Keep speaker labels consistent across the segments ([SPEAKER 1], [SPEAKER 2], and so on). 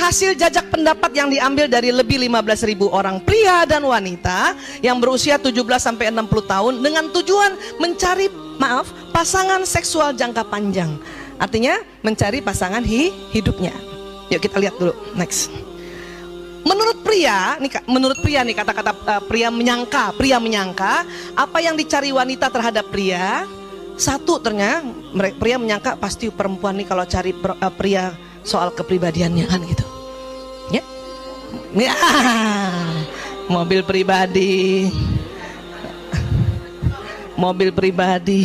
[SPEAKER 1] hasil jajak pendapat yang diambil dari lebih 15.000 orang pria dan wanita yang berusia 17-60 tahun dengan tujuan mencari pasangan seksual jangka panjang. Artinya mencari pasangan hidupnya. Yuk kita lihat dulu, next. Menurut pria nih kata-kata pria menyangka apa yang dicari wanita terhadap pria. Satu, ternyata pria menyangka pasti perempuan nih kalau cari pria soal kepribadiannya kan gitu. Ya. Ya. Mobil pribadi. Mobil pribadi.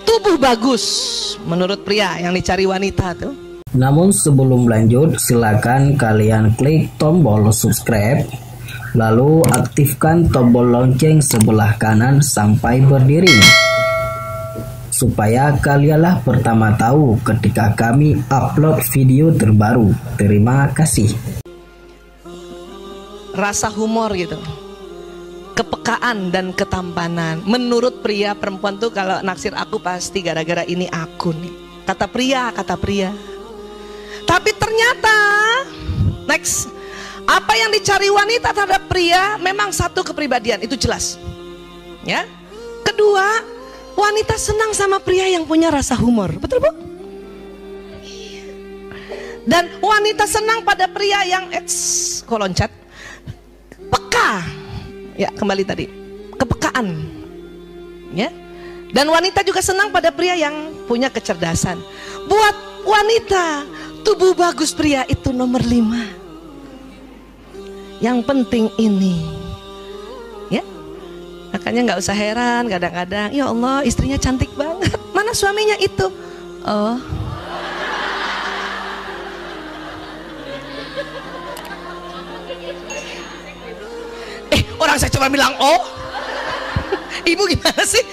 [SPEAKER 1] Tubuh bagus menurut pria yang dicari wanita tuh.
[SPEAKER 2] Namun sebelum lanjut, silakan kalian klik tombol subscribe, lalu aktifkan tombol lonceng sebelah kanan sampai berdiri, supaya kalianlah pertama tahu ketika kami upload video terbaru. Terima kasih.
[SPEAKER 1] Rasa humor gitu, kepekaan dan ketampanan. Menurut pria, perempuan tuh kalau naksir aku pasti gara-gara ini aku nih. Kata pria. Tapi ternyata, next, apa yang dicari wanita terhadap pria memang satu, kepribadian, itu jelas. Ya. Kedua, wanita senang sama pria yang punya rasa humor, betul bu? Dan wanita senang pada pria yang loncat, peka. Ya, kembali tadi, kepekaan. Ya. Dan wanita juga senang pada pria yang punya kecerdasan. Buat wanita, tubuh bagus pria itu nomor 5. Yang penting ini, ya. Makanya nggak usah heran kadang-kadang, ya Allah istrinya cantik banget, mana suaminya itu? Oh, orang saya cuma bilang oh. Ibu gimana sih?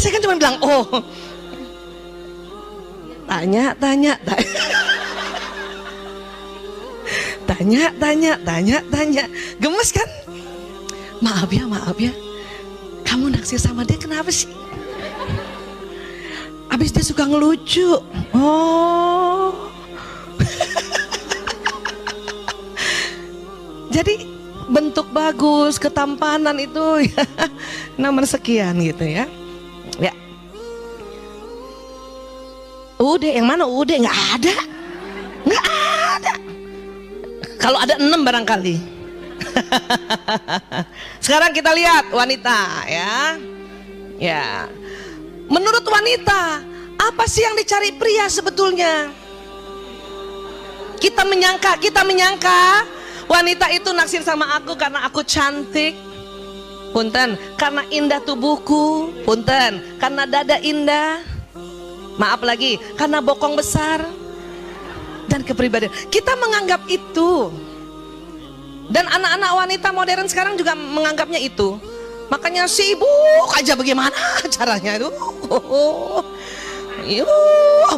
[SPEAKER 1] Saya kan cuma bilang oh. Tanya. Gemes kan? Maaf ya. Kamu naksir sama dia kenapa sih? Abis dia suka ngelucu. Oh. Jadi bentuk bagus, ketampanan itu ya, nomor sekian gitu ya. Ya. Udah, yang mana udah? Nggak ada. Kalau ada 6 barangkali. Sekarang kita lihat wanita ya. Ya. Menurut wanita, apa sih yang dicari pria sebetulnya? Kita menyangka wanita itu naksir sama aku karena aku cantik. Punten, karena indah tubuhku. Punten, karena dada indah. Maaf lagi, karena bokong besar dan kepribadian. Kita menganggap itu. Dan anak-anak wanita modern sekarang juga menganggapnya itu. Makanya sibuk aja bagaimana caranya itu.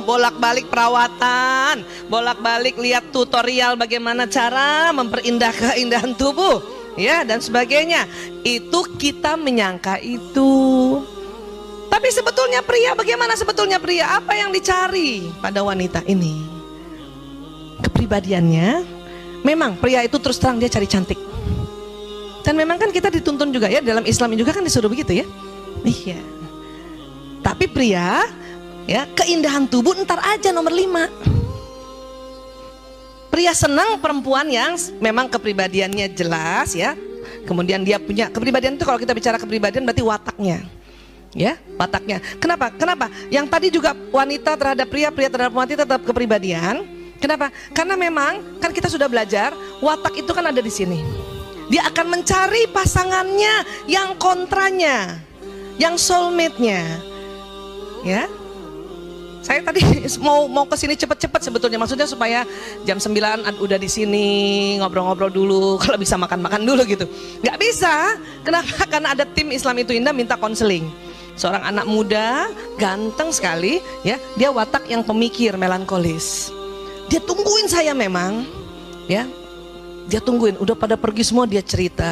[SPEAKER 1] Bolak-balik perawatan, bolak-balik lihat tutorial bagaimana cara memperindah keindahan tubuh, ya, dan sebagainya. Itu kita menyangka itu. Tapi sebetulnya pria, bagaimana sebetulnya pria? Apa yang dicari pada wanita ini? Kepribadiannya. Memang pria itu terus terang dia cari cantik. Dan memang kan kita dituntun juga ya, dalam Islam juga kan disuruh begitu ya. Iya. Tapi pria, ya, keindahan tubuh ntar aja nomor 5. Pria senang perempuan yang memang kepribadiannya jelas ya. Kemudian dia punya kepribadian itu, kalau kita bicara kepribadian berarti wataknya. Ya, wataknya. Kenapa? Yang tadi juga wanita terhadap pria, pria terhadap wanita tetap kepribadian. Kenapa? Karena memang kan kita sudah belajar watak itu kan ada di sini. Dia akan mencari pasangannya yang kontranya, yang soulmate-nya. Ya. Saya tadi mau ke sini cepet-cepet sebetulnya, maksudnya supaya jam 9 udah di sini ngobrol-ngobrol dulu, kalau bisa makan-makan dulu gitu. Nggak bisa. Kenapa? Karena ada tim Islam itu Indah minta konseling. Seorang anak muda, ganteng sekali, ya, dia watak yang pemikir, melankolis. Dia tungguin saya memang, ya, dia tungguin. Udah pada pergi semua dia cerita,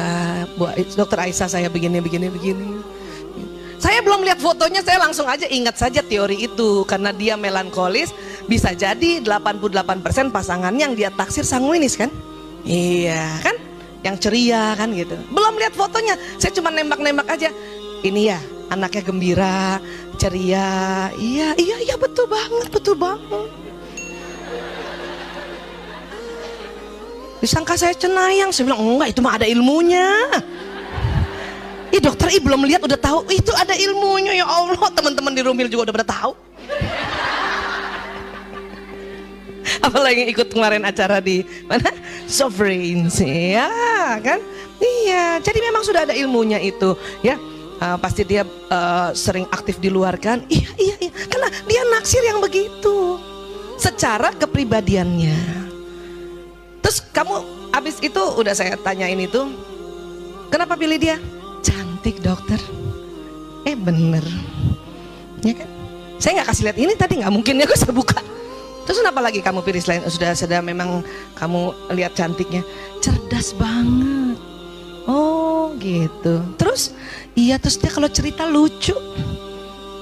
[SPEAKER 1] Bu Dokter Aisyah saya begini. Saya belum lihat fotonya, saya langsung aja ingat saja teori itu, karena dia melankolis bisa jadi 88% pasangan yang dia taksir sanguinis kan? Iya kan? Yang ceria kan gitu. Belum lihat fotonya, saya cuma nembak-nembak aja. Ini ya, anaknya gembira, ceria. Iya betul banget, betul banget. Disangka saya cenayang, saya bilang enggak, itu mah ada ilmunya. Ih dokter, belum lihat udah tahu itu ada ilmunya. Ya Allah, teman-teman di Rumil juga udah pada tahu. Apalagi ikut kemarin acara di mana? Sovereign sih, ya kan? Iya, jadi memang sudah ada ilmunya itu, ya. Pasti dia sering aktif di luar kan? Iya, karena dia naksir yang begitu, secara kepribadiannya. Terus kamu abis itu udah saya tanyain itu, kenapa pilih dia? Cantik dokter. Bener, ya kan? Saya nggak kasih lihat ini tadi, nggak mungkin ya, saya buka. Terus kenapa lagi kamu pilih selain sudah memang kamu lihat cantiknya? Cerdas banget. Oh gitu. Terus iya, terus dia kalau cerita lucu.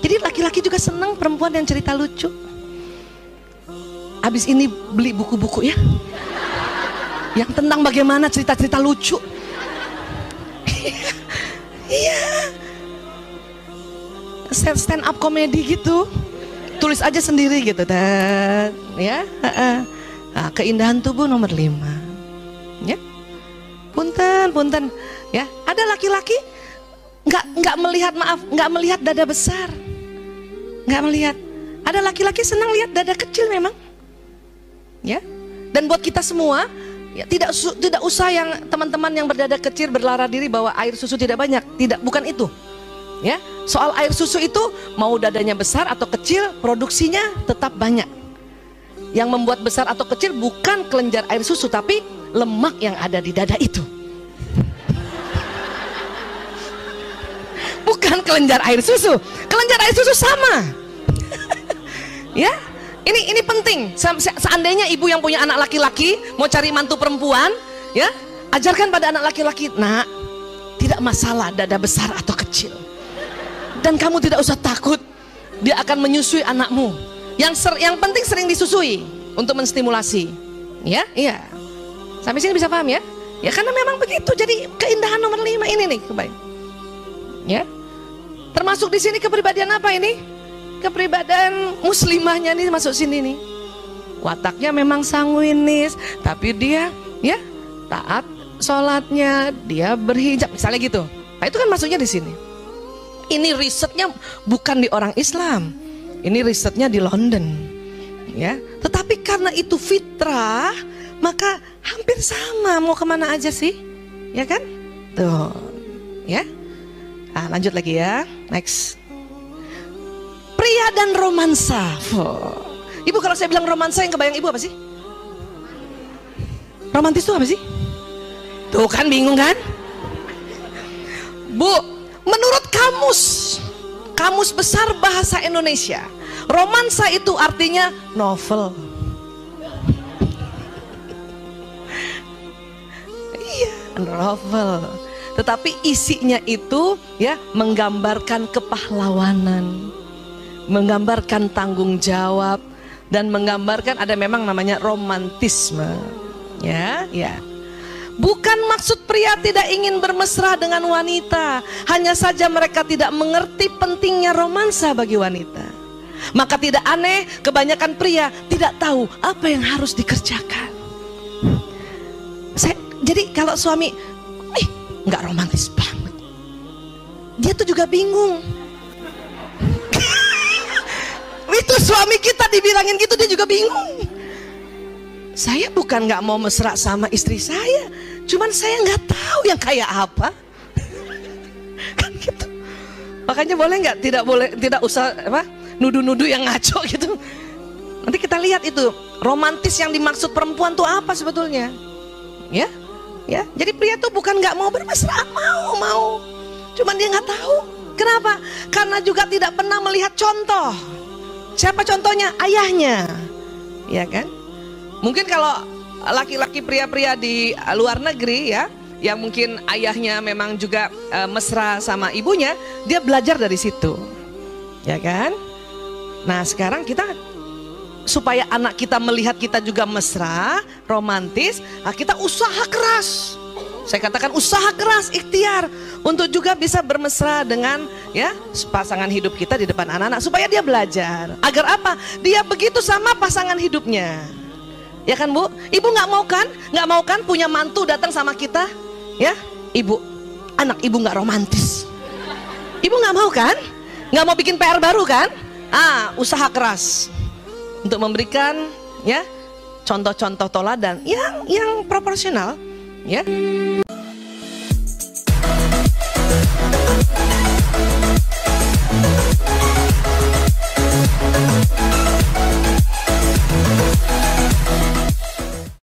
[SPEAKER 1] Jadi laki-laki juga senang perempuan yang cerita lucu. Abis ini beli buku-buku ya, yang tentang bagaimana cerita-cerita lucu. Iya, stand up komedi gitu, tulis aja sendiri gitu, ya. Nah, keindahan tubuh nomor 5, ya. Punten, ya. Ada laki-laki nggak melihat dada besar, nggak melihat. Ada laki-laki senang lihat dada kecil memang, ya. Dan buat kita semua, ya, tidak usah yang teman-teman yang berdada kecil berlara diri bahwa air susu tidak banyak, bukan itu, ya. Soal air susu itu mau dadanya besar atau kecil, produksinya tetap banyak. Yang membuat besar atau kecil bukan kelenjar air susu, tapi lemak yang ada di dada itu. Bukan kelenjar air susu, kelenjar air susu sama. Ya. Ini penting. Seandainya ibu yang punya anak laki-laki mau cari mantu perempuan, ya, ajarkan pada anak laki-laki, nak, tidak masalah dada besar atau kecil. Dan kamu tidak usah takut, dia akan menyusui anakmu. Yang penting sering disusui untuk menstimulasi. Ya, iya. Sampai sini bisa paham ya? Ya karena memang begitu. Jadi keindahan nomor 5 ini nih, kebayang. Ya. Termasuk di sini kepribadian apa ini? Kepribadian muslimahnya nih masuk sini nih. Wataknya memang sanguinis, tapi dia ya taat sholatnya, dia berhijab misalnya gitu. Nah itu kan masuknya di sini. Ini risetnya bukan di orang Islam, ini risetnya di London, ya. Tetapi karena itu fitrah, maka hampir sama, mau kemana aja sih, ya kan? Tuh, ya. Nah, lanjut lagi ya, next. Pria dan romansa. Ibu kalau saya bilang romansa, yang kebayang ibu apa sih? Romantis itu apa sih? Tuh kan bingung kan? Bu, menurut kamus besar bahasa Indonesia, romansa itu artinya novel. Iya, novel. Tetapi isinya itu ya menggambarkan kepahlawanan, menggambarkan tanggung jawab, dan menggambarkan ada memang namanya romantisme, ya. Bukan maksud pria tidak ingin bermesra dengan wanita, hanya saja mereka tidak mengerti pentingnya romansa bagi wanita. Maka tidak aneh kebanyakan pria tidak tahu apa yang harus dikerjakan. Jadi kalau suami nggak romantis banget, dia tuh juga bingung. Itu suami kita dibilangin gitu, dia juga bingung. Saya bukan nggak mau mesra sama istri saya, cuman saya nggak tahu yang kayak apa. Kan gitu. Makanya boleh nggak, tidak usah nuduh-nuduh yang ngaco gitu. Nanti kita lihat itu romantis yang dimaksud perempuan tuh apa sebetulnya, ya. Jadi pria tuh bukan nggak mau bermesra, mau, cuman dia nggak tahu. Kenapa? Karena juga tidak pernah melihat contoh. Siapa contohnya? Ayahnya, ya kan? Mungkin kalau laki-laki pria-pria di luar negeri ya, yang mungkin ayahnya memang juga mesra sama ibunya, dia belajar dari situ, ya kan? Nah sekarang kita supaya anak kita melihat kita juga mesra, romantis, nah kita usaha keras. Saya katakan usaha keras, ikhtiar untuk juga bisa bermesra dengan ya pasangan hidup kita di depan anak-anak, supaya dia belajar. Agar apa? Dia begitu sama pasangan hidupnya. Ya kan Bu? Ibu nggak mau kan? Nggak mau kan punya mantu datang sama kita? Ya, ibu, anak ibu nggak romantis. Ibu nggak mau kan? Nggak mau bikin PR baru kan? Usaha keras untuk memberikan ya contoh-contoh teladan yang proporsional, ya.